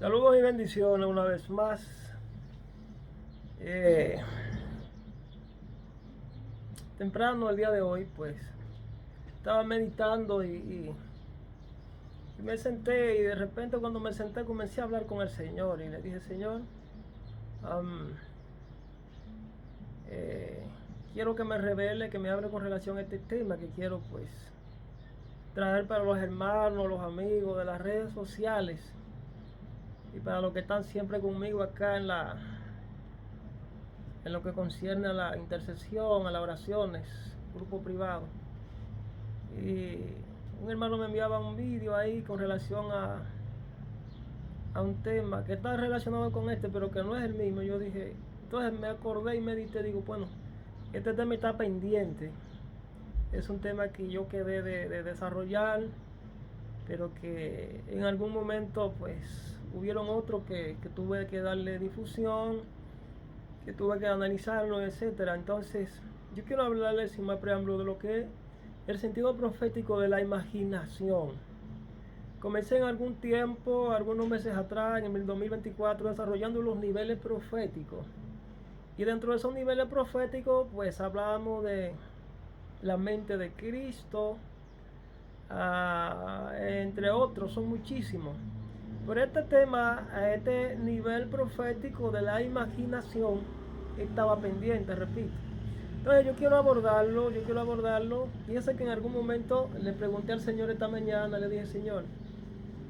Saludos y bendiciones una vez más. Eh, Temprano el día de hoy, pues, estaba meditando y me senté y de repente cuando me senté comencé a hablar con el Señor y le dije, Señor, am, eh, quiero que me revele, que me hable con relación a este tema que quiero pues traer para los hermanos, los amigos de las redes sociales y para los que están siempre conmigo acá en lo que concierne a la intercesión, a las oraciones, grupo privado. Y un hermano me enviaba un vídeo ahí con relación a un tema que está relacionado con este, pero que no es el mismo. Yo dije, entonces me acordé y medité, digo, bueno, este tema está pendiente. Es un tema que yo quedé de desarrollar, pero que en algún momento pues hubieron otros que tuve que darle difusión, que tuve que analizarlo, etcétera. Entonces, yo quiero hablarles sin más preámbulo de lo que es el sentido profético de la imaginación. Comencé en algún tiempo, algunos meses atrás, en el 2024, desarrollando los niveles proféticos. Y dentro de esos niveles proféticos, pues hablábamos de la mente de Cristo, entre otros, son muchísimos. Pero este tema, este nivel profético de la imaginación, estaba pendiente, repito. Entonces yo quiero abordarlo. Fíjense que en algún momento le pregunté al Señor esta mañana, le dije, Señor,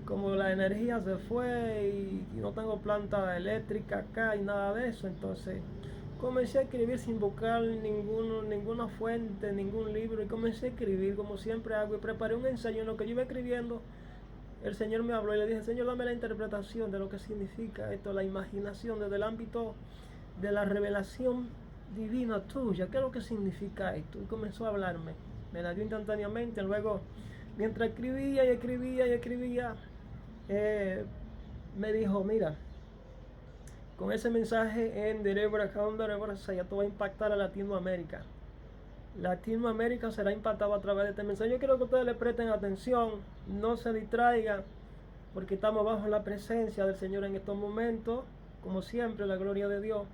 como la energía se fue y no tengo planta eléctrica acá y nada de eso, entonces comencé a escribir sin buscar ninguna fuente, ningún libro, y comencé a escribir como siempre hago y preparé un ensayo. En lo que yo iba escribiendo, el Señor me habló y le dije, Señor, dame la interpretación de lo que significa esto, la imaginación desde el ámbito de la revelación divina tuya. ¿Qué es lo que significa esto? Y comenzó a hablarme, me la dio instantáneamente. Luego, mientras escribía, me dijo, mira, con ese mensaje en Derebra ya te va a impactar a Latinoamérica. Latinoamérica será impactado a través de este mensaje. Yo quiero que ustedes le presten atención, no se distraigan, porque estamos bajo la presencia del Señor en estos momentos, como siempre, la gloria de Dios.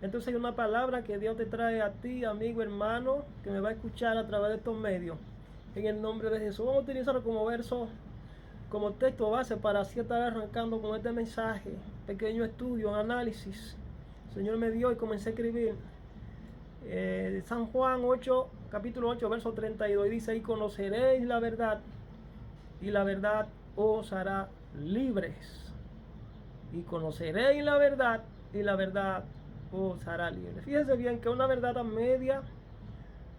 Entonces hay una palabra que Dios te trae a ti, amigo, hermano, que me va a escuchar a través de estos medios. En el nombre de Jesús. Vamos a utilizarlo como verso, como texto base para así estar arrancando con este mensaje. Pequeño estudio, análisis. El Señor me dio y comencé a escribir. San Juan 8, capítulo 8, verso 32. Y dice, y conoceréis la verdad, y la verdad os hará libres. Y conoceréis la verdad, y la verdad os hará libres. Fíjense bien que una verdad a media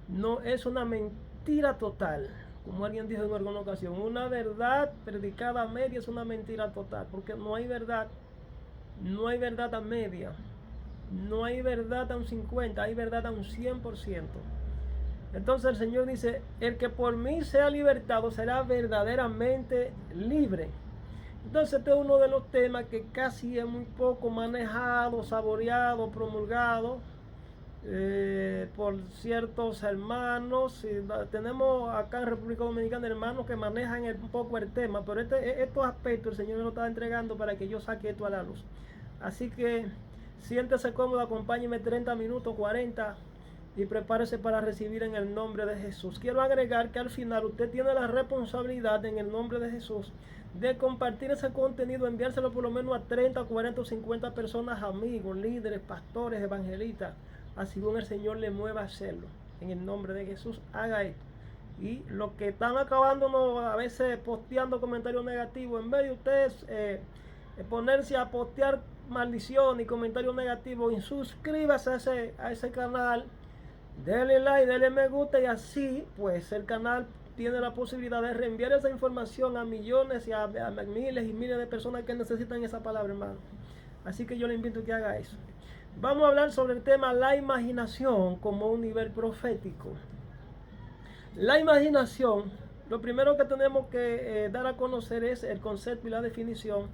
no es una mentira total. Como alguien dijo en alguna ocasión, una verdad predicada a media es una mentira total, porque no hay verdad a media, no hay verdad a un 50, hay verdad a un 100%. Entonces el Señor dice, el que por mí sea libertado será verdaderamente libre. Entonces este es uno de los temas que casi es muy poco manejado, saboreado, promulgado por ciertos hermanos. Tenemos acá en República Dominicana hermanos que manejan un poco el tema, pero estos aspectos el Señor me lo está entregando para que yo saque esto a la luz. Así que siéntese cómodo, acompáñeme 30 minutos, 40, y prepárese para recibir en el nombre de Jesús. Quiero agregar que al final usted tiene la responsabilidad en el nombre de Jesús de compartir ese contenido, enviárselo por lo menos a 30, 40 o 50 personas, amigos, líderes, pastores, evangelistas, así como el Señor le mueva a hacerlo. En el nombre de Jesús, haga esto. Y los que están acabándonos a veces posteando comentarios negativos, en vez de ustedes ponerse a postear maldición y comentarios negativos, y suscríbase a ese canal, denle like, denle me gusta, y así pues el canal tiene la posibilidad de reenviar esa información a millones y a miles y miles de personas que necesitan esa palabra, hermano. Así que yo le invito a que haga eso. Vamos a hablar sobre el tema la imaginación como un nivel profético. La imaginación, lo primero que tenemos que dar a conocer es el concepto y la definición,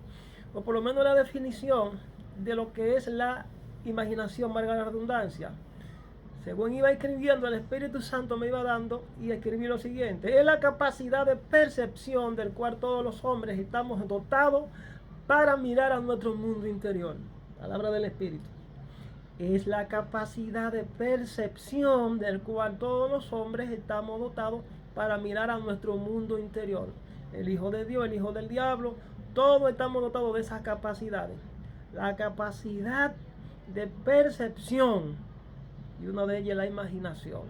o por lo menos la definición de lo que es la imaginación, valga la redundancia. Según iba escribiendo, el Espíritu Santo me iba dando y escribí lo siguiente: es la capacidad de percepción del cual todos los hombres estamos dotados para mirar a nuestro mundo interior. Palabra del Espíritu. Es la capacidad de percepción del cual todos los hombres estamos dotados para mirar a nuestro mundo interior. El Hijo de Dios, el Hijo del Diablo, todos estamos dotados de esas capacidades. La capacidad de percepción, y una de ellas es la imaginación.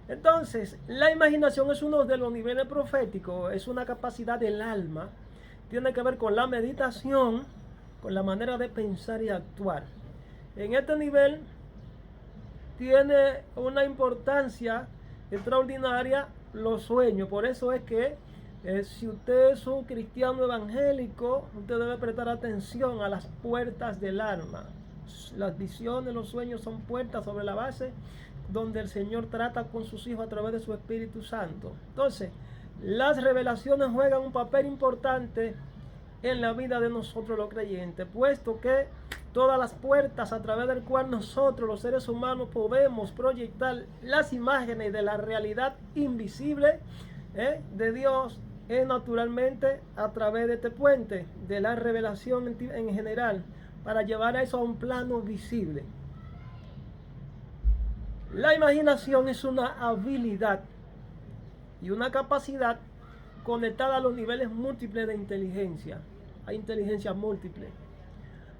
Entonces, la imaginación es uno de los niveles proféticos, es una capacidad del alma, tiene que ver con la meditación, con la manera de pensar y actuar. En este nivel tiene una importancia extraordinaria los sueños. Por eso es que si usted es un cristiano evangélico, usted debe prestar atención a las puertas del alma. Las visiones, los sueños son puertas sobre la base donde el Señor trata con sus hijos a través de su Espíritu Santo. Entonces, las revelaciones juegan un papel importante en la vida de nosotros los creyentes, puesto que todas las puertas a través del cual nosotros los seres humanos podemos proyectar las imágenes de la realidad invisible de Dios es naturalmente a través de este puente de la revelación en general, para llevar a eso a un plano visible. La imaginación es una habilidad y una capacidad conectada a los niveles múltiples de inteligencia. Hay inteligencia múltiple.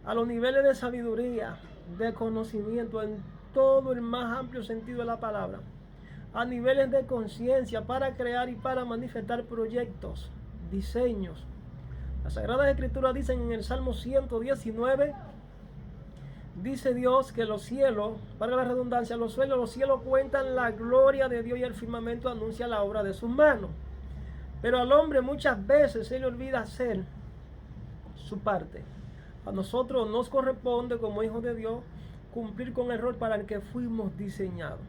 A los niveles de sabiduría, de conocimiento en todo el más amplio sentido de la palabra. A niveles de conciencia para crear y para manifestar proyectos, diseños. Las Sagradas Escrituras dicen en el Salmo 119, dice Dios que los cielos, para la redundancia, los cielos cuentan la gloria de Dios y el firmamento anuncia la obra de sus manos. Pero al hombre muchas veces se le olvida hacer su parte. A nosotros nos corresponde como hijos de Dios cumplir con el rol para el que fuimos diseñados.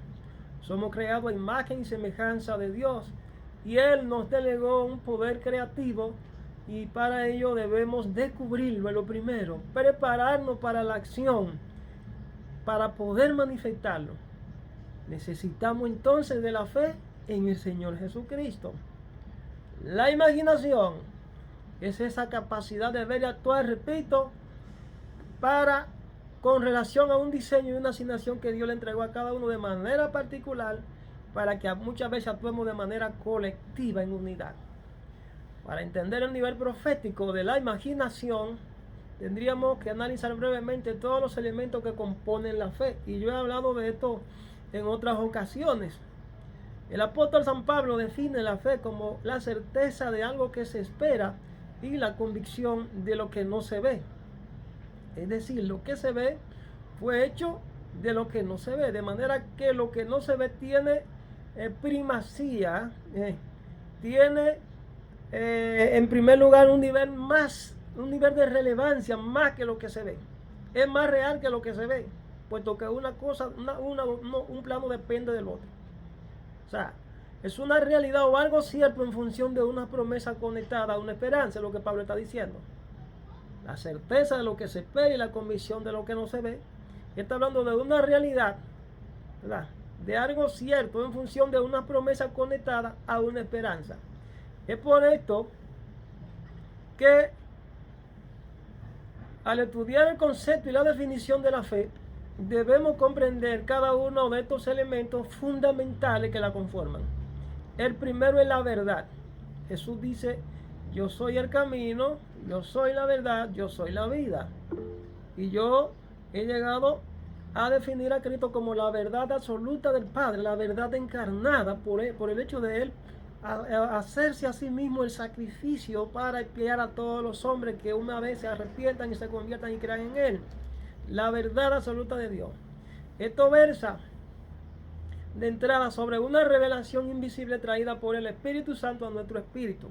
Somos creados a imagen y semejanza de Dios y Él nos delegó un poder creativo y para ello debemos descubrirlo lo primero, prepararnos para la acción, para poder manifestarlo. Necesitamos entonces de la fe en el Señor Jesucristo. La imaginación es esa capacidad de ver y actuar, repito, con relación a un diseño y una asignación que Dios le entregó a cada uno de manera particular, para que muchas veces actuemos de manera colectiva en unidad. Para entender el nivel profético de la imaginación, tendríamos que analizar brevemente todos los elementos que componen la fe. Y yo he hablado de esto en otras ocasiones. El apóstol San Pablo define la fe como la certeza de algo que se espera y la convicción de lo que no se ve. Es decir, lo que se ve fue hecho de lo que no se ve. De manera que lo que no se ve tiene primacía, tiene en primer lugar un nivel de relevancia más que lo que se ve. Es más real que lo que se ve, puesto que una cosa, un plano depende del otro. O sea, es una realidad o algo cierto en función de una promesa conectada a una esperanza, es lo que Pablo está diciendo. La certeza de lo que se espera y la convicción de lo que no se ve. Está hablando de una realidad, ¿verdad?, de algo cierto en función de una promesa conectada a una esperanza. Es por esto que al estudiar el concepto y la definición de la fe, debemos comprender cada uno de estos elementos fundamentales que la conforman. El primero es la verdad. Jesús dice: yo soy el camino, yo soy la verdad, yo soy la vida. Y yo he llegado a definir a Cristo como la verdad absoluta del Padre, la verdad encarnada por el hecho de Él hacerse a sí mismo el sacrificio para expiar a todos los hombres que una vez se arrepientan y se conviertan y crean en Él. La verdad absoluta de Dios. Esto versa de entrada sobre una revelación invisible traída por el Espíritu Santo a nuestro espíritu.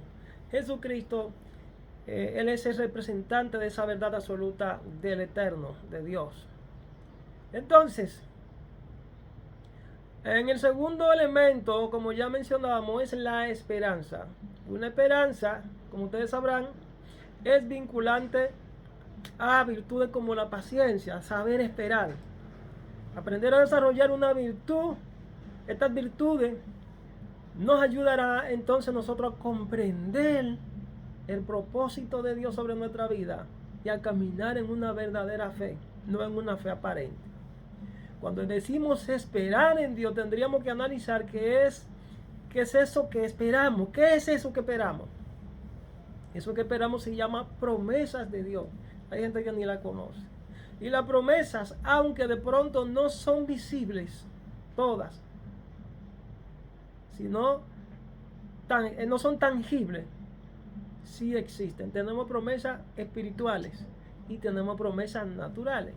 Jesucristo, Él es el representante de esa verdad absoluta del Eterno, de Dios. Entonces, en el segundo elemento, como ya mencionábamos, es la esperanza. Una esperanza, como ustedes sabrán, es vinculante a virtudes como la paciencia, saber esperar. Aprender a desarrollar una virtud, estas virtudes nos ayudará entonces nosotros a comprender el propósito de Dios sobre nuestra vida y a caminar en una verdadera fe, no en una fe aparente. Cuando decimos esperar en Dios, tendríamos que analizar qué es eso que esperamos. ¿Qué es eso que esperamos? Eso que esperamos se llama promesas de Dios. Hay gente que ni la conoce. Y las promesas, aunque de pronto no son visibles, todas, sino no son tangibles, sí existen. Tenemos promesas espirituales y tenemos promesas naturales.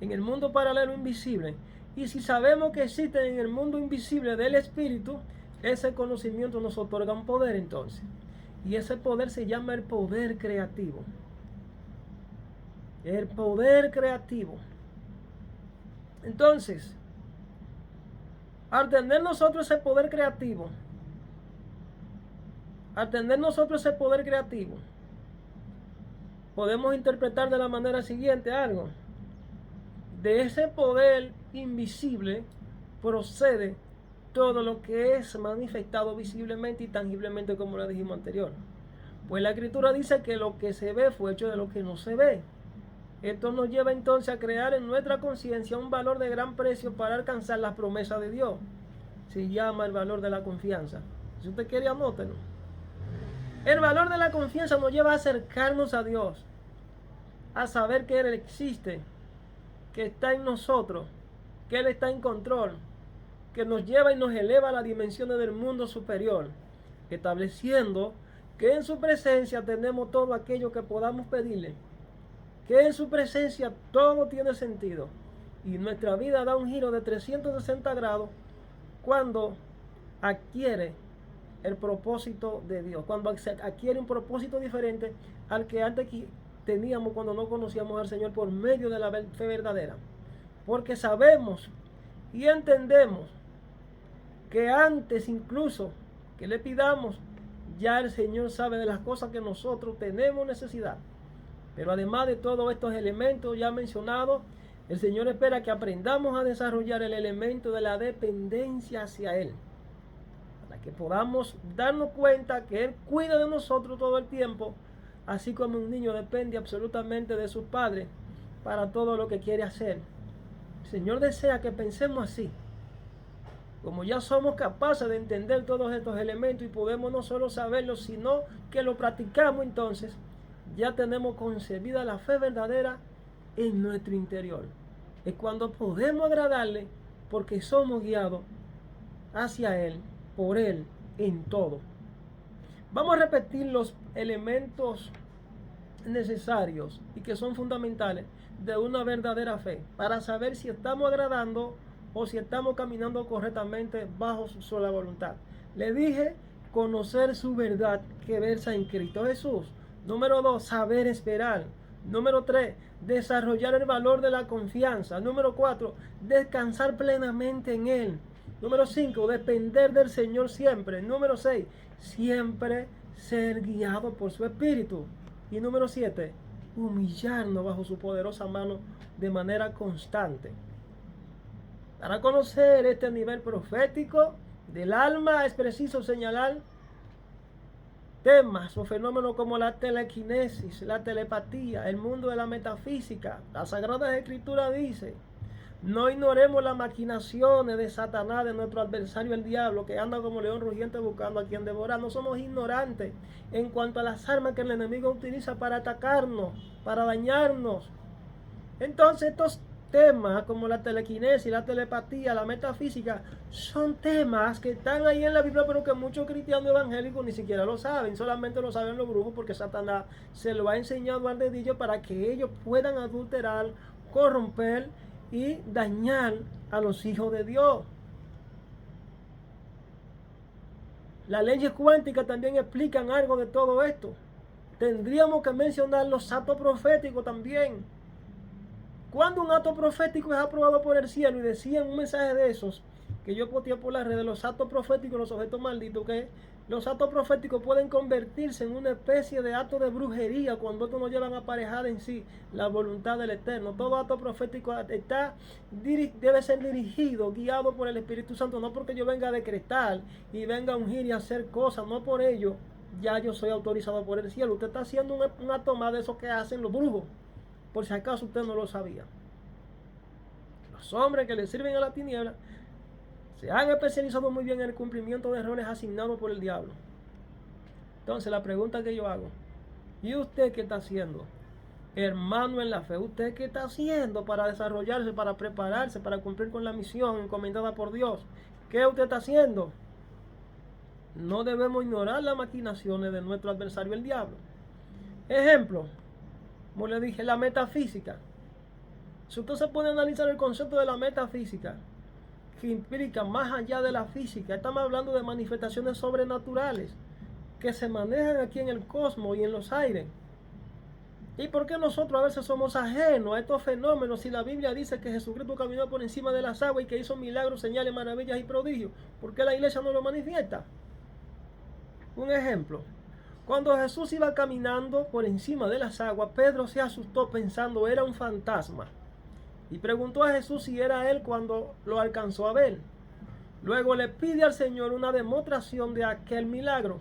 En el mundo paralelo invisible. Y si sabemos que existen en el mundo invisible del Espíritu, ese conocimiento nos otorga un poder entonces. Y ese poder se llama el poder creativo. El poder creativo. Entonces, al tener nosotros ese poder creativo, podemos interpretar de la manera siguiente algo. De ese poder invisible procede todo lo que es manifestado visiblemente y tangiblemente, como lo dijimos anterior. Pues la Escritura dice que lo que se ve fue hecho de lo que no se ve. Esto nos lleva entonces a crear en nuestra conciencia un valor de gran precio para alcanzar las promesas de Dios. Se llama el valor de la confianza. Si usted quiere, anótelo. El valor de la confianza nos lleva a acercarnos a Dios, a saber que Él existe, que está en nosotros, que Él está en control, que nos lleva y nos eleva a las dimensiones del mundo superior, estableciendo que en su presencia tenemos todo aquello que podamos pedirle, que en su presencia todo tiene sentido y nuestra vida da un giro de 360 grados cuando adquiere el propósito de Dios, cuando adquiere un propósito diferente al que antes teníamos cuando no conocíamos al Señor por medio de la fe verdadera. Porque sabemos y entendemos que antes incluso que le pidamos, ya el Señor sabe de las cosas que nosotros tenemos necesidad. Pero además de todos estos elementos ya mencionados, el Señor espera que aprendamos a desarrollar el elemento de la dependencia hacia Él, para que podamos darnos cuenta que Él cuida de nosotros todo el tiempo, así como un niño depende absolutamente de sus padres para todo lo que quiere hacer. El Señor desea que pensemos así. Como ya somos capaces de entender todos estos elementos y podemos no solo saberlos, sino que lo practicamos, entonces ya tenemos concebida la fe verdadera en nuestro interior. Es cuando podemos agradarle porque somos guiados hacia Él, por Él, en todo. Vamos a repetir los elementos necesarios y que son fundamentales de una verdadera fe para saber si estamos agradando o si estamos caminando correctamente bajo su sola voluntad. Le dije conocer su verdad que versa en Cristo Jesús. Número 2, saber esperar. Número 3, desarrollar el valor de la confianza. Número 4, descansar plenamente en Él. Número 5, depender del Señor siempre. Número 6, siempre ser guiado por su Espíritu. Y número 7, humillarnos bajo su poderosa mano de manera constante. Para conocer este nivel profético del alma es preciso señalar temas o fenómenos como la telequinesis, la telepatía, el mundo de la metafísica. La Sagrada Escritura dice: no ignoremos las maquinaciones de Satanás, de nuestro adversario el diablo, que anda como león rugiente buscando a quien devorar. No somos ignorantes en cuanto a las armas que el enemigo utiliza para atacarnos, para dañarnos. Entonces estos temas como la telequinesis, la telepatía, la metafísica, son temas que están ahí en la Biblia, pero que muchos cristianos evangélicos ni siquiera lo saben, solamente lo saben los brujos porque Satanás se lo ha enseñado al dedillo para que ellos puedan adulterar, corromper y dañar a los hijos de Dios. Las leyes cuánticas también explican algo de todo esto. Tendríamos que mencionar los actos proféticos también. Cuando un acto profético es aprobado por el cielo, y decían un mensaje de esos que yo posteé por las redes, los actos proféticos, los objetos malditos, que los actos proféticos pueden convertirse en una especie de acto de brujería cuando estos no llevan aparejada en sí la voluntad del Eterno. Todo acto profético debe ser dirigido, guiado por el Espíritu Santo, no porque yo venga a decretar y venga a ungir y a hacer cosas, no por ello ya yo soy autorizado por el cielo. Usted está haciendo una toma de eso que hacen los brujos, por si acaso usted no lo sabía. Los hombres que le sirven a la tiniebla se han especializado muy bien en el cumplimiento de roles asignados por el diablo. Entonces la pregunta que yo hago, ¿y usted qué está haciendo? Hermano en la fe, ¿usted qué está haciendo para desarrollarse, para prepararse, para cumplir con la misión encomendada por Dios? ¿Qué usted está haciendo? No debemos ignorar las maquinaciones de nuestro adversario el diablo. Ejemplo, como le dije, la metafísica. Si usted se pone a analizar el concepto de la metafísica, que implica más allá de la física, estamos hablando de manifestaciones sobrenaturales que se manejan aquí en el cosmos y en los aires. ¿Y por qué nosotros a veces somos ajenos a estos fenómenos si la Biblia dice que Jesucristo caminó por encima de las aguas y que hizo milagros, señales, maravillas y prodigios? ¿Por qué la iglesia no lo manifiesta? Un ejemplo, cuando Jesús iba caminando por encima de las aguas, Pedro se asustó pensando era un fantasma y preguntó a Jesús si era él cuando lo alcanzó a ver. Luego le pide al Señor una demostración de aquel milagro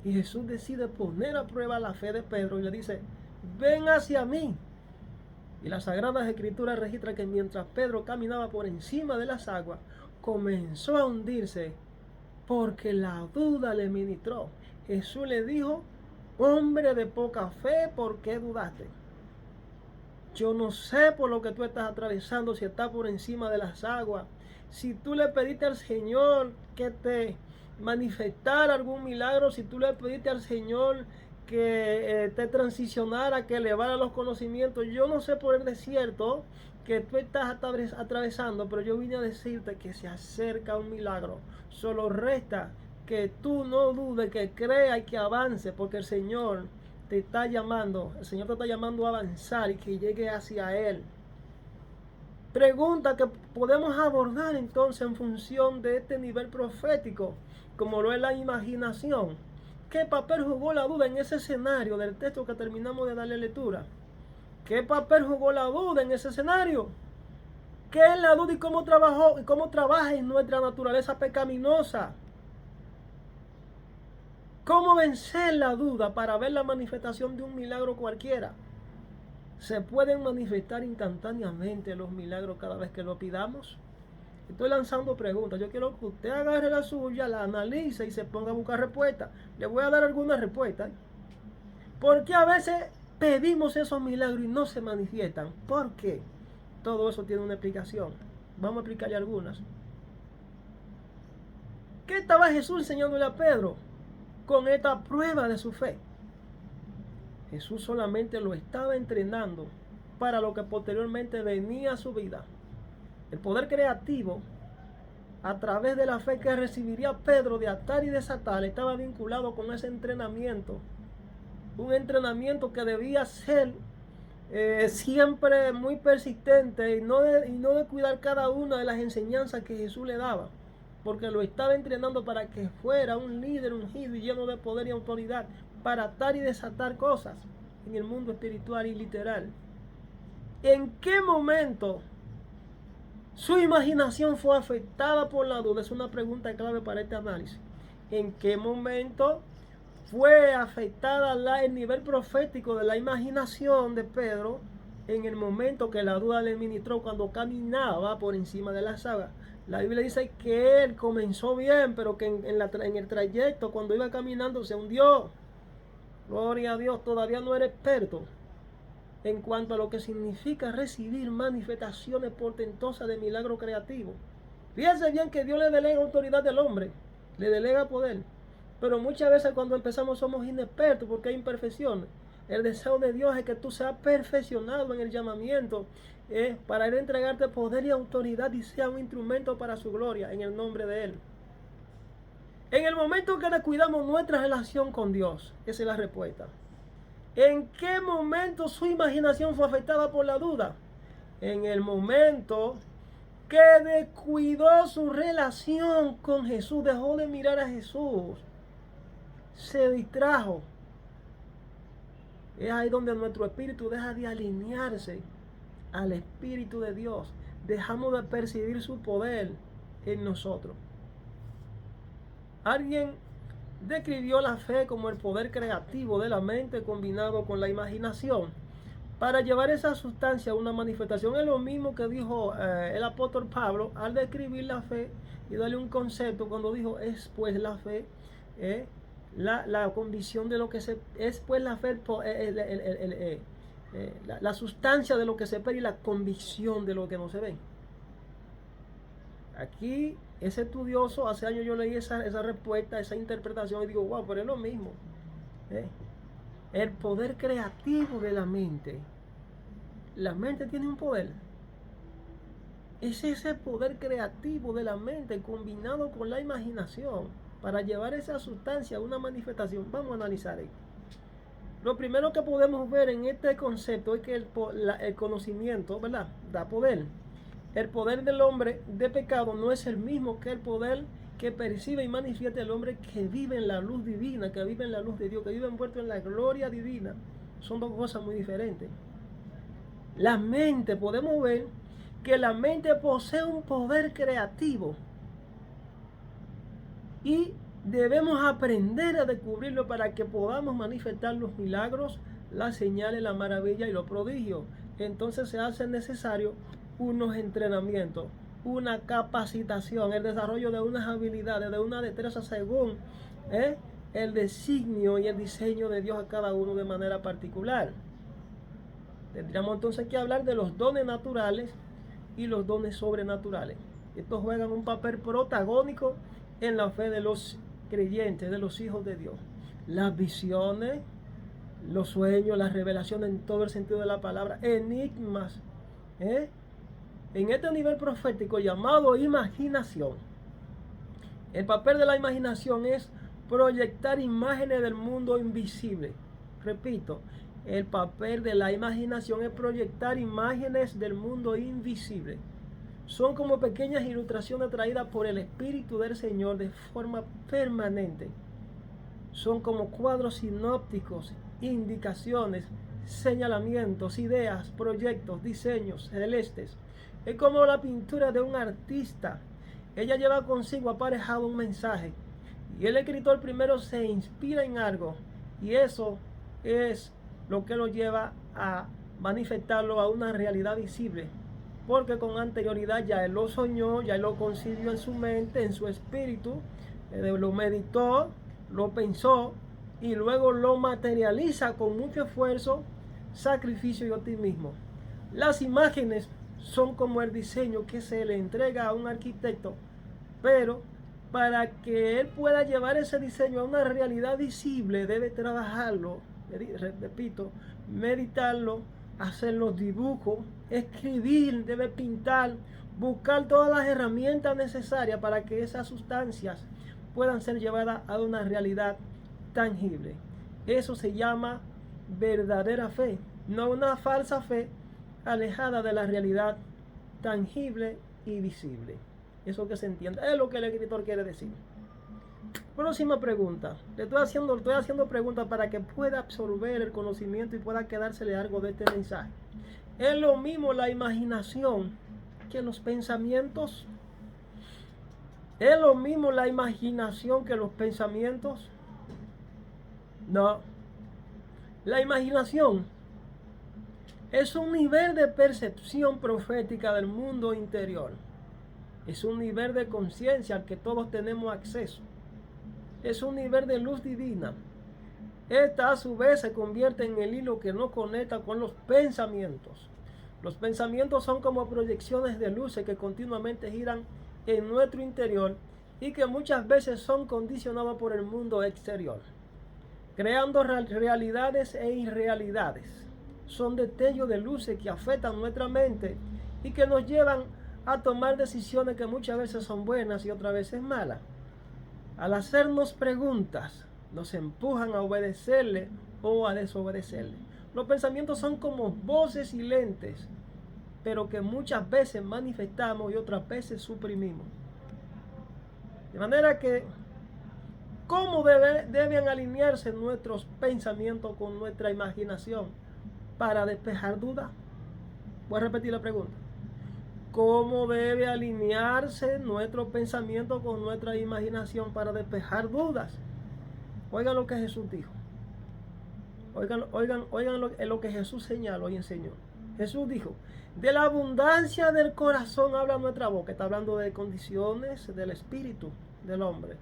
y Jesús decide poner a prueba la fe de Pedro y le dice: ven hacia mí. Y las Sagradas Escrituras registran que mientras Pedro caminaba por encima de las aguas, comenzó a hundirse porque la duda le ministró. Jesús le dijo: hombre de poca fe, ¿por qué dudaste? Yo no sé por lo que tú estás atravesando, si estás por encima de las aguas. Si tú le pediste al Señor que te manifestara algún milagro, si tú le pediste al Señor que te transicionara, que elevara los conocimientos, yo no sé por el desierto que tú estás atravesando, pero yo vine a decirte que se acerca un milagro. Solo resta que tú no dudes, que creas y que avance, porque el Señor te está llamando, el Señor te está llamando a avanzar y que llegue hacia Él. Pregunta que podemos abordar entonces en función de este nivel profético, como lo es la imaginación. ¿Qué papel jugó la duda en ese escenario del texto que terminamos de darle lectura? ¿Qué papel jugó la duda en ese escenario? ¿Qué es la duda y cómo trabajó y cómo trabaja en nuestra naturaleza pecaminosa? ¿Cómo vencer la duda para ver la manifestación de un milagro cualquiera? ¿Se pueden manifestar instantáneamente los milagros cada vez que lo pidamos? Estoy lanzando preguntas. Yo quiero que usted agarre la suya, la analice y se ponga a buscar respuestas. Le voy a dar algunas respuestas. ¿Por qué a veces pedimos esos milagros y no se manifiestan? ¿Por qué? Todo eso tiene una explicación. Vamos a explicarle algunas. ¿Qué estaba Jesús enseñándole a Pedro con esta prueba de su fe? Jesús solamente lo estaba entrenando para lo que posteriormente venía a su vida. El poder creativo a través de la fe que recibiría Pedro de atar y desatar estaba vinculado con ese entrenamiento. Un entrenamiento que debía ser siempre muy persistente y no de cuidar cada una de las enseñanzas que Jesús le daba, porque lo estaba entrenando para que fuera un líder ungido y lleno de poder y autoridad para atar y desatar cosas en el mundo espiritual y literal. ¿En qué momento su imaginación fue afectada por la duda? Es una pregunta clave para este análisis. ¿En qué momento fue afectada el nivel profético de la imaginación de Pedro en el momento que la duda le ministró cuando caminaba por encima de las aguas? La Biblia dice que él comenzó bien, pero que en el trayecto, cuando iba caminando, se hundió. Gloria a Dios, todavía no era experto en cuanto a lo que significa recibir manifestaciones portentosas de milagro creativo. Fíjense bien que Dios le delega autoridad al hombre, le delega poder. Pero muchas veces cuando empezamos somos inexpertos porque hay imperfecciones. El deseo de Dios es que tú seas perfeccionado en el llamamiento para Él entregarte poder y autoridad y sea un instrumento para su gloria en el nombre de Él. En el momento que descuidamos nuestra relación con Dios, esa es la respuesta. ¿En qué momento su imaginación fue afectada por la duda? En el momento que descuidó su relación con Jesús, dejó de mirar a Jesús, se distrajo. Es ahí donde nuestro espíritu deja de alinearse al Espíritu de Dios. Dejamos de percibir su poder en nosotros. Alguien describió la fe como el poder creativo de la mente combinado con la imaginación para llevar esa sustancia a una manifestación. Es lo mismo que dijo el apóstol Pablo al describir la fe y darle un concepto cuando dijo: es pues la fe, la convicción de lo que se es, pues la fe, la sustancia de lo que se espera y la convicción de lo que no se ve. Aquí ese estudioso, hace años yo leí esa respuesta, esa interpretación, y digo: wow, pero es lo mismo. El poder creativo de la mente. La mente tiene un poder. Es ese poder creativo de la mente combinado con la imaginación para llevar esa sustancia a una manifestación. Vamos a analizar esto. Lo primero que podemos ver en este concepto es que el conocimiento, ¿verdad?, da poder. El poder del hombre de pecado no es el mismo que el poder que percibe y manifiesta el hombre que vive en la luz divina, que vive en la luz de Dios, que vive envuelto en la gloria divina. Son dos cosas muy diferentes. La mente, podemos ver que la mente posee un poder creativo y debemos aprender a descubrirlo para que podamos manifestar los milagros, las señales, la maravilla y los prodigios. Entonces se hace necesario unos entrenamientos, una capacitación, el desarrollo de unas habilidades, de una destreza según el designio y el diseño de Dios a cada uno de manera particular. Tendríamos entonces que hablar de los dones naturales y los dones sobrenaturales. Estos juegan un papel protagónico en la fe de los creyentes, de los hijos de Dios. Las visiones, los sueños, las revelaciones en todo el sentido de la palabra, enigmas, en este nivel profético llamado imaginación. El papel de la imaginación es proyectar imágenes del mundo invisible. Repito, el papel de la imaginación es proyectar imágenes del mundo invisible. Son como pequeñas ilustraciones traídas por el Espíritu del Señor de forma permanente. Son como cuadros sinópticos, indicaciones, señalamientos, ideas, proyectos, diseños celestes. Es como la pintura de un artista. Ella lleva consigo aparejado un mensaje. Y el escritor primero se inspira en algo. Y eso es lo que lo lleva a manifestarlo a una realidad visible. Porque con anterioridad ya él lo soñó, ya él lo concibió en su mente, en su espíritu, lo meditó, lo pensó y luego lo materializa con mucho esfuerzo, sacrificio y optimismo. Las imágenes son como el diseño que se le entrega a un arquitecto, pero para que él pueda llevar ese diseño a una realidad visible debe trabajarlo, repito, meditarlo, hacer los dibujos, escribir, debe pintar, buscar todas las herramientas necesarias para que esas sustancias puedan ser llevadas a una realidad tangible. Eso se llama verdadera fe, no una falsa fe alejada de la realidad tangible y visible. Eso que se entiende, es lo que el escritor quiere decir. Próxima pregunta. Le estoy haciendo preguntas para que pueda absorber el conocimiento y pueda quedársele algo de este mensaje. ¿Es lo mismo la imaginación que los pensamientos? ¿Es lo mismo la imaginación que los pensamientos? No. La imaginación es un nivel de percepción profética del mundo interior. Es un nivel de conciencia al que todos tenemos acceso. Es un nivel de luz divina. Esta a su vez se convierte en el hilo que nos conecta con los pensamientos. Los pensamientos son como proyecciones de luces que continuamente giran en nuestro interior y que muchas veces son condicionados por el mundo exterior, creando realidades e irrealidades. Son destellos de luces que afectan nuestra mente y que nos llevan a tomar decisiones que muchas veces son buenas y otras veces malas. Al hacernos preguntas, nos empujan a obedecerle o a desobedecerle. Los pensamientos son como voces silentes, pero que muchas veces manifestamos y otras veces suprimimos. De manera que, ¿cómo deben alinearse nuestros pensamientos con nuestra imaginación para despejar dudas? Voy a repetir la pregunta. ¿Cómo debe alinearse nuestro pensamiento con nuestra imaginación para despejar dudas? Oigan lo que Jesús dijo. Oigan lo que Jesús señaló y enseñó. Jesús dijo, de la abundancia del corazón habla nuestra boca. Está hablando de condiciones del espíritu del hombre.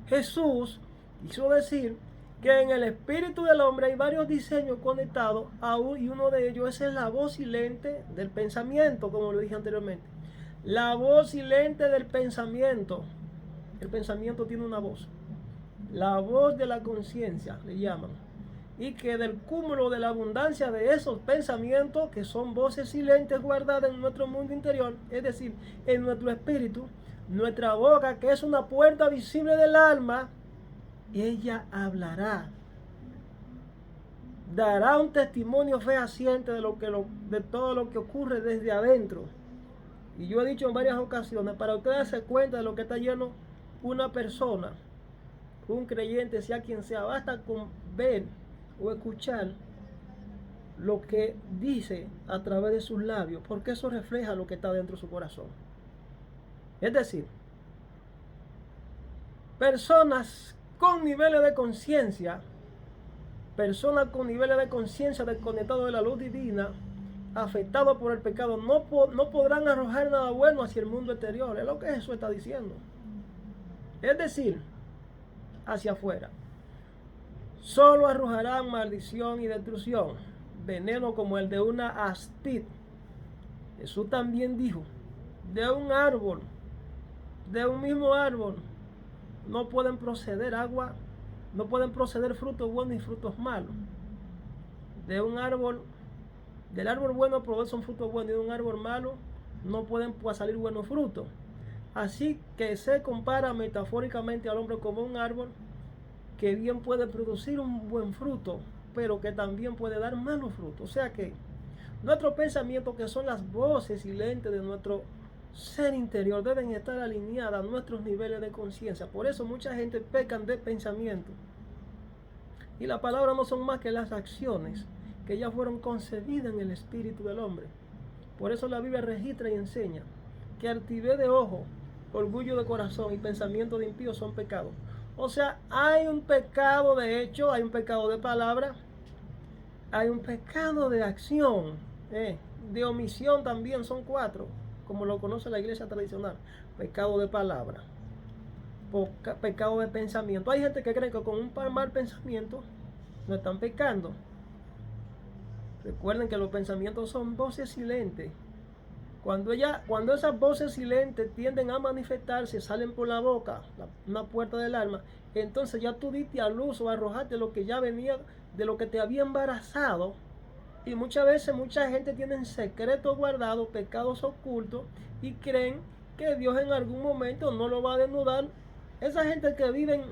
Jesús quiso decir que en el espíritu del hombre hay varios diseños conectados y uno de ellos es la voz silente del pensamiento, como lo dije anteriormente. La voz silente del pensamiento. El pensamiento tiene una voz. La voz de la conciencia le llaman. Y que del cúmulo de la abundancia de esos pensamientos, que son voces silentes guardadas en nuestro mundo interior, es decir, en nuestro espíritu, nuestra boca, que es una puerta visible del alma, ella hablará, dará un testimonio fehaciente de todo lo que ocurre desde adentro. Y yo he dicho en varias ocasiones, para ustedes darse cuenta de lo que está lleno una persona, un creyente, sea quien sea, basta con ver o escuchar lo que dice a través de sus labios, porque eso refleja lo que está dentro de su corazón. Es decir, personas con niveles de conciencia, desconectados de la luz divina, afectados por el pecado, no podrán arrojar nada bueno hacia el mundo exterior. Es lo que Jesús está diciendo. Es decir, hacia afuera. Solo arrojarán maldición y destrucción, veneno como el de una áspid. Jesús también dijo, de un mismo árbol, no pueden proceder frutos buenos y frutos malos. Del árbol bueno son frutos buenos, y de un árbol malo no pueden salir buenos frutos. Así que se compara metafóricamente al hombre como un árbol que bien puede producir un buen fruto, pero que también puede dar malos frutos. O sea que nuestros pensamientos, que son las voces silentes de nuestro ser interior, deben estar alineadas a nuestros niveles de conciencia. Por eso mucha gente pecan de pensamiento. Y la palabra no son más que las acciones que ya fueron concebidas en el espíritu del hombre. Por eso la Biblia registra y enseña que altivez de ojo, orgullo de corazón y pensamiento de impío son pecados. O sea, hay un pecado de hecho, hay un pecado de palabra, hay un pecado de acción, de omisión también, son 4, como lo conoce la iglesia tradicional. Pecado de palabra, pecado de pensamiento. Hay gente que cree que con un mal pensamiento no están pecando. Recuerden que los pensamientos son voces silentes. Cuando esas voces silentes tienden a manifestarse, salen por la boca, una puerta del alma, entonces ya tú diste a luz o arrojaste lo que ya venía, de lo que te había embarazado. Y muchas veces mucha gente tiene secretos guardados, pecados ocultos, y creen que Dios en algún momento no lo va a desnudar. Esa gente que viven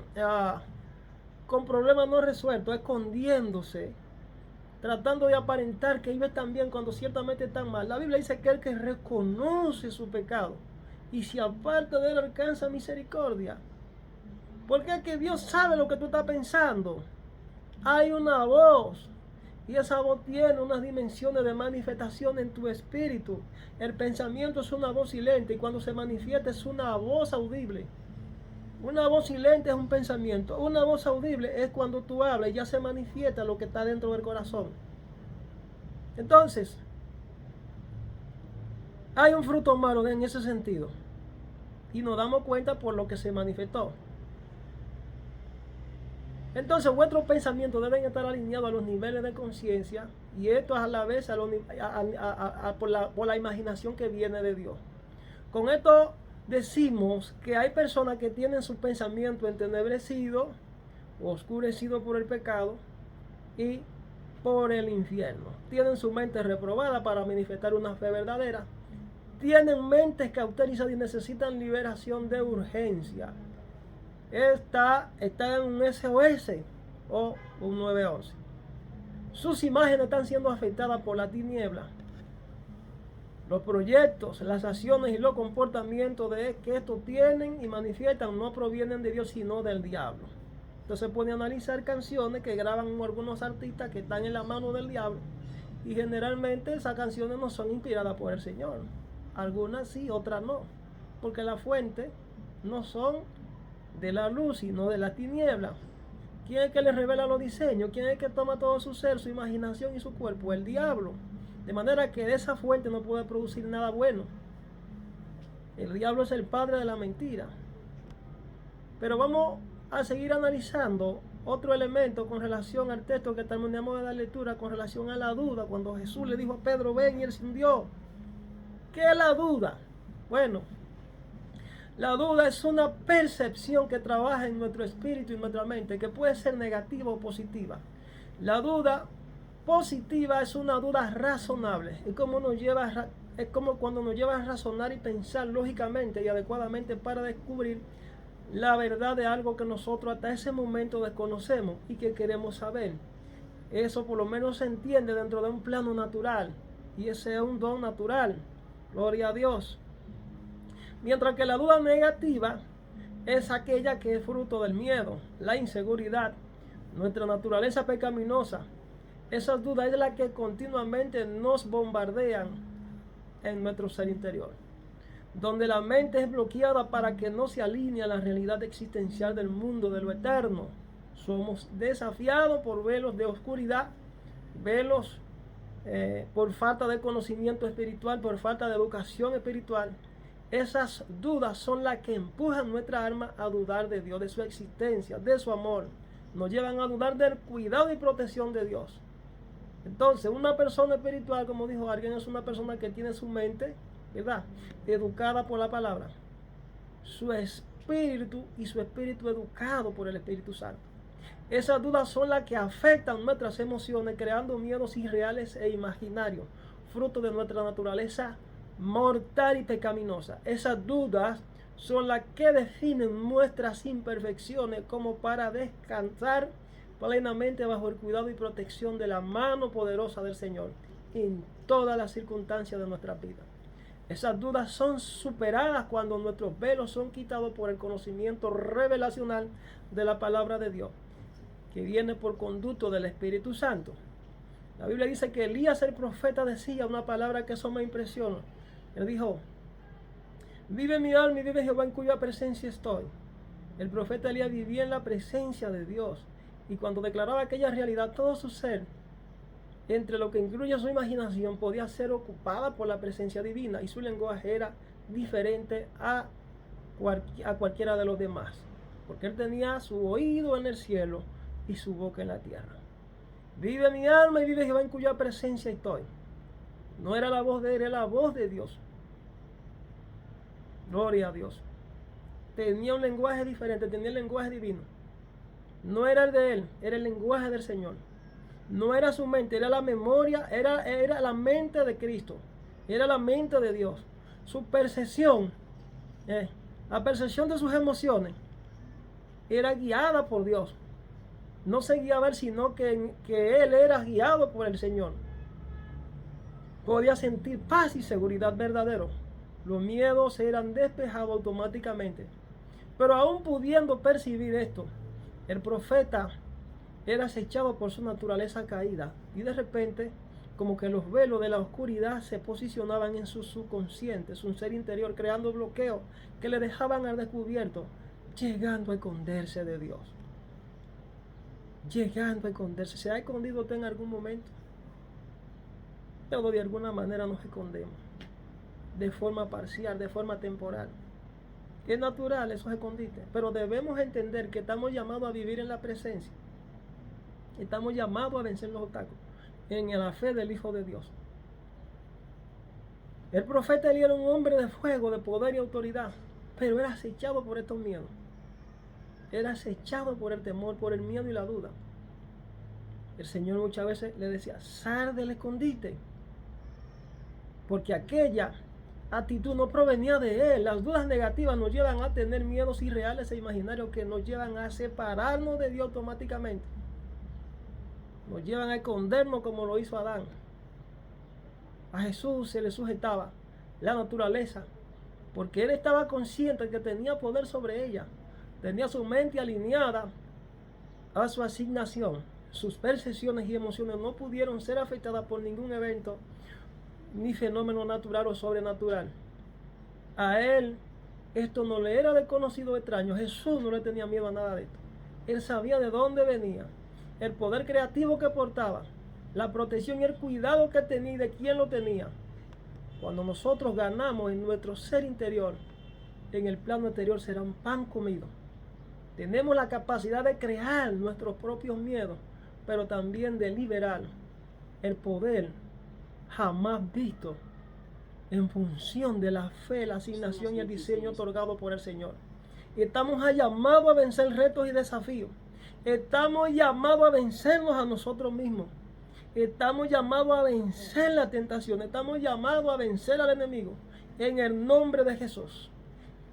con problemas no resueltos, escondiéndose, tratando de aparentar que vive tan bien cuando ciertamente están mal. La Biblia dice que el que reconoce su pecado y se aparta de él alcanza misericordia. Porque es que Dios sabe lo que tú estás pensando. Hay una voz, y esa voz tiene unas dimensiones de manifestación en tu espíritu. El pensamiento es una voz silente, y cuando se manifiesta es una voz audible. Una voz silente es un pensamiento. Una voz audible es cuando tú hablas y ya se manifiesta lo que está dentro del corazón. Entonces, hay un fruto malo en ese sentido. Y nos damos cuenta por lo que se manifestó. Entonces, vuestros pensamientos deben estar alineados a los niveles de conciencia. Y esto a la vez por la imaginación que viene de Dios. Con esto decimos que hay personas que tienen su pensamiento entenebrecido, oscurecido por el pecado y por el infierno. Tienen su mente reprobada para manifestar una fe verdadera. Tienen mentes cauterizadas y necesitan liberación de urgencia. Está en un SOS o un 911. Sus imágenes están siendo afectadas por la tiniebla. Los proyectos, las acciones y los comportamientos que estos tienen y manifiestan no provienen de Dios, sino del diablo. Entonces se puede analizar canciones que graban algunos artistas que están en la mano del diablo, y generalmente esas canciones no son inspiradas por el Señor. Algunas sí, otras no, porque la fuente no son de la luz, sino de la tiniebla. ¿Quién es que le revela los diseños? ¿Quién es el que toma todo su ser, su imaginación y su cuerpo? El diablo. De manera que de esa fuente no puede producir nada bueno. El diablo es el padre de la mentira. Pero vamos a seguir analizando otro elemento con relación al texto que terminamos de dar lectura, con relación a la duda, cuando Jesús le dijo a Pedro, ven, y él se hundió. ¿Qué es la duda? Bueno, la duda es una percepción que trabaja en nuestro espíritu y nuestra mente, que puede ser negativa o positiva. La duda positiva es una duda razonable. Es como cuando nos lleva a razonar y pensar lógicamente y adecuadamente para descubrir la verdad de algo que nosotros hasta ese momento desconocemos y que queremos saber. Eso por lo menos se entiende dentro de un plano natural, y ese es un don natural. Gloria a Dios. Mientras que la duda negativa es aquella que es fruto del miedo, la inseguridad, nuestra naturaleza pecaminosa. Esa duda es la que continuamente nos bombardean en nuestro ser interior, donde la mente es bloqueada para que no se alinee a la realidad existencial del mundo, de lo eterno. Somos desafiados por velos de oscuridad, velos por falta de conocimiento espiritual, por falta de educación espiritual. Esas dudas son las que empujan nuestra alma a dudar de Dios, de su existencia, de su amor. Nos llevan a dudar del cuidado y protección de Dios. Entonces, una persona espiritual, como dijo alguien, es una persona que tiene su mente, ¿verdad?, educada por la palabra, su espíritu y su espíritu educado por el Espíritu Santo. Esas dudas son las que afectan nuestras emociones, creando miedos irreales e imaginarios, fruto de nuestra naturaleza mortal y pecaminosa. Esas dudas son las que definen nuestras imperfecciones como para descansar plenamente bajo el cuidado y protección de la mano poderosa del Señor en todas las circunstancias de nuestra vida. Esas dudas son superadas cuando nuestros velos son quitados por el conocimiento revelacional de la palabra de Dios, que viene por conducto del Espíritu Santo. La Biblia dice que Elías el profeta decía una palabra que eso me impresiona. Él dijo, vive mi alma y vive Jehová en cuya presencia estoy. El profeta Elías vivía en la presencia de Dios, y cuando declaraba aquella realidad, todo su ser, entre lo que incluye su imaginación, podía ser ocupada por la presencia divina, y su lenguaje era diferente a cualquiera de los demás, porque él tenía su oído en el cielo y su boca en la tierra. Vive mi alma y vive Jehová en cuya presencia estoy. No era la voz de él, era la voz de Dios. Gloria a Dios. Tenía un lenguaje diferente, tenía el lenguaje divino. No era el de él, era el lenguaje del Señor. No era su mente, era la memoria, era la mente de Cristo. Era la mente de Dios. Su percepción, la percepción de sus emociones, era guiada por Dios. No se guiaba él, sino que él era guiado por el Señor. Podía sentir paz y seguridad verdadero. Los miedos eran despejados automáticamente. Pero aún pudiendo percibir esto, el profeta era acechado por su naturaleza caída, y de repente, como que los velos de la oscuridad se posicionaban en su subconsciente, su ser interior, creando bloqueos que le dejaban al descubierto, llegando a esconderse de Dios. Llegando a esconderse. ¿Se ha escondido usted en algún momento? Todos de alguna manera nos escondemos, de forma parcial, de forma temporal. Es natural esos escondites, pero debemos entender que estamos llamados a vivir en la presencia. Estamos llamados a vencer los obstáculos en la fe del Hijo de Dios. El profeta Elías era un hombre de fuego, de poder y autoridad, pero era acechado por estos miedos. Era acechado por el temor, por el miedo y la duda. El Señor muchas veces le decía, sal del escondite, porque aquella actitud no provenía de él. Las dudas negativas nos llevan a tener miedos irreales e imaginarios que nos llevan a separarnos de Dios automáticamente. Nos llevan a escondernos como lo hizo Adán. A Jesús se le sujetaba la naturaleza, porque él estaba consciente de que tenía poder sobre ella. Tenía su mente alineada a su asignación. Sus percepciones y emociones no pudieron ser afectadas por ningún evento ni fenómeno natural o sobrenatural. A él esto no le era desconocido o extraño. Jesús no le tenía miedo a nada de esto. Él sabía de dónde venía, el poder creativo que portaba, la protección y el cuidado que tenía y de quién lo tenía. Cuando nosotros ganamos en nuestro ser interior, en el plano exterior será un pan comido. Tenemos la capacidad de crear nuestros propios miedos, pero también de liberar el poder jamás visto en función de la fe, la asignación y el diseño otorgado por el Señor. Estamos llamados a vencer retos y desafíos. Estamos llamados a vencernos a nosotros mismos. Estamos llamados a vencer la tentación. Estamos llamados a vencer al enemigo. En el nombre de Jesús.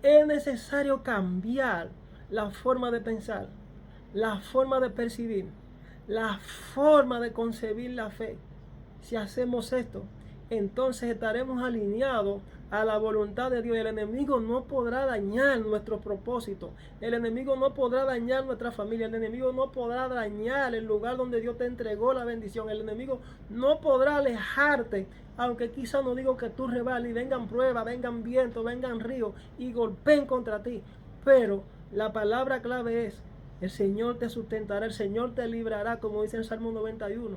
Es necesario cambiar la forma de pensar, la forma de percibir, la forma de concebir la fe. Si hacemos esto, entonces estaremos alineados a la voluntad de Dios. El enemigo no podrá dañar nuestro propósito. El enemigo no podrá dañar nuestra familia. El enemigo no podrá dañar el lugar donde Dios te entregó la bendición. El enemigo no podrá alejarte, aunque quizá no digo que tú rebales y vengan pruebas, vengan vientos, vengan ríos y golpeen contra ti. Pero la palabra clave es: el Señor te sustentará, el Señor te librará, como dice en Salmo 91.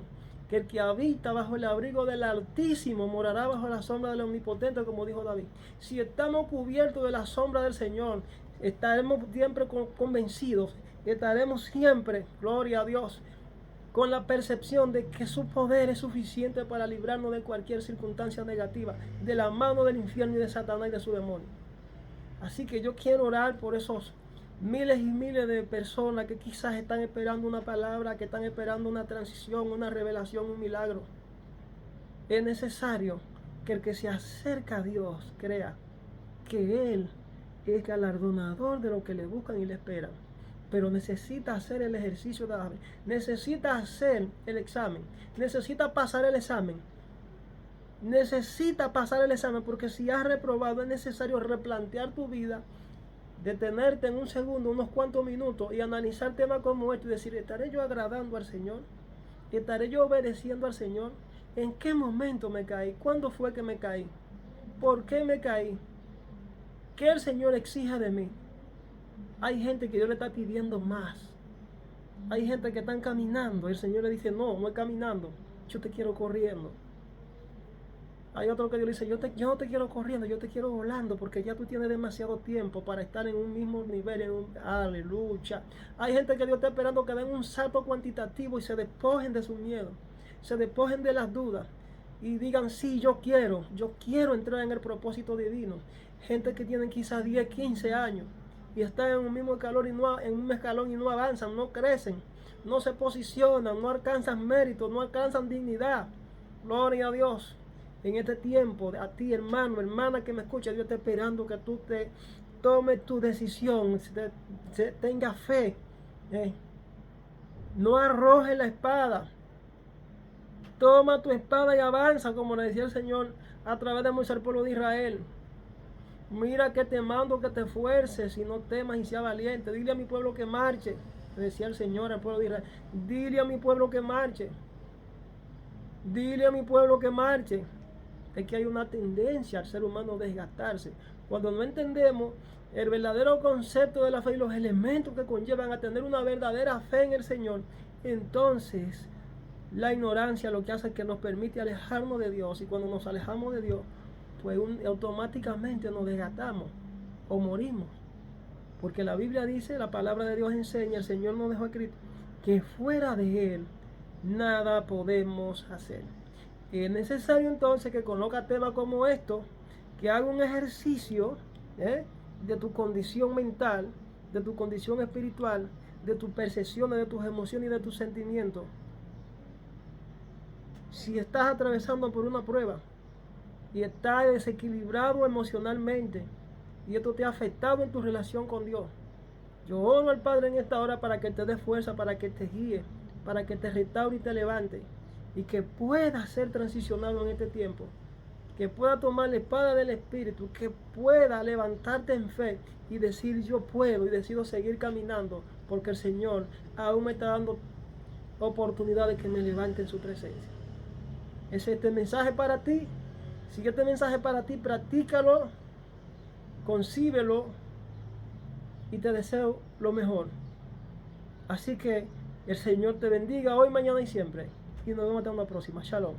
Que el que habita bajo el abrigo del Altísimo morará bajo la sombra del Omnipotente, como dijo David. Si estamos cubiertos de la sombra del Señor, estaremos siempre convencidos, estaremos siempre, gloria a Dios, con la percepción de que su poder es suficiente para librarnos de cualquier circunstancia negativa, de la mano del infierno y de Satanás y de su demonio. Así que yo quiero orar por esos miles y miles de personas que quizás están esperando una palabra, que están esperando una transición, una revelación, un milagro. Es necesario que el que se acerca a Dios crea que Él es galardonador de lo que le buscan y le esperan. Pero necesita hacer el ejercicio de la fe, necesita hacer el examen, necesita pasar el examen. Necesita pasar el examen, porque si has reprobado es necesario replantear tu vida, detenerte en un segundo, unos cuantos minutos y analizar temas como este y decir: ¿estaré yo agradando al Señor? ¿Estaré yo obedeciendo al Señor? ¿En qué momento me caí? ¿Cuándo fue que me caí? ¿Por qué me caí? ¿Qué el Señor exige de mí? Hay gente que Dios le está pidiendo más. Hay gente que están caminando, el Señor le dice: no, no es caminando, yo te quiero corriendo. Hay otro que Dios le dice: yo no te quiero corriendo, yo te quiero volando, porque ya tú tienes demasiado tiempo para estar en un mismo nivel, aleluya. Hay gente que Dios está esperando que den un salto cuantitativo y se despojen de su miedo, se despojen de las dudas y digan: sí, yo quiero entrar en el propósito divino. Gente que tienen quizás 10, 15 años y están en un mismo escalón y no avanzan, no crecen, no se posicionan, no alcanzan mérito, no alcanzan dignidad. Gloria a Dios. En este tiempo, a ti, hermano, hermana que me escucha, Dios está esperando que tú te tomes tu decisión, tengas fe. No arrojes la espada. Toma tu espada y avanza, como le decía el Señor a través de Moisés al pueblo de Israel. Mira que te mando que te esfuerces y no temas y sea valiente. Dile a mi pueblo que marche, le decía el Señor al pueblo de Israel. Dile a mi pueblo que marche. Dile a mi pueblo que marche. Es que hay una tendencia al ser humano a desgastarse. Cuando no entendemos el verdadero concepto de la fe y los elementos que conllevan a tener una verdadera fe en el Señor, entonces la ignorancia lo que hace es que nos permite alejarnos de Dios. Y cuando nos alejamos de Dios, pues automáticamente nos desgastamos o morimos. Porque la Biblia dice, la palabra de Dios enseña, el Señor nos dejó escrito, que fuera de Él nada podemos hacer. Es necesario entonces que conozca temas como esto, que haga un ejercicio de tu condición mental, de tu condición espiritual, de tus percepciones, de tus emociones y de tus sentimientos. Si estás atravesando por una prueba y estás desequilibrado emocionalmente y esto te ha afectado en tu relación con Dios, yo oro al Padre en esta hora para que te dé fuerza, para que te guíe, para que te restaure y te levante, y que pueda ser transicionado en este tiempo, que pueda tomar la espada del Espíritu, que pueda levantarte en fe y decir: yo puedo y decido seguir caminando, porque el Señor aún me está dando oportunidad de que me levante en su presencia. Es este mensaje para ti. Si este mensaje para ti, practícalo, concíbelo y te deseo lo mejor. Así que el Señor te bendiga hoy, mañana y siempre. Y nos vemos hasta una próxima. Shalom.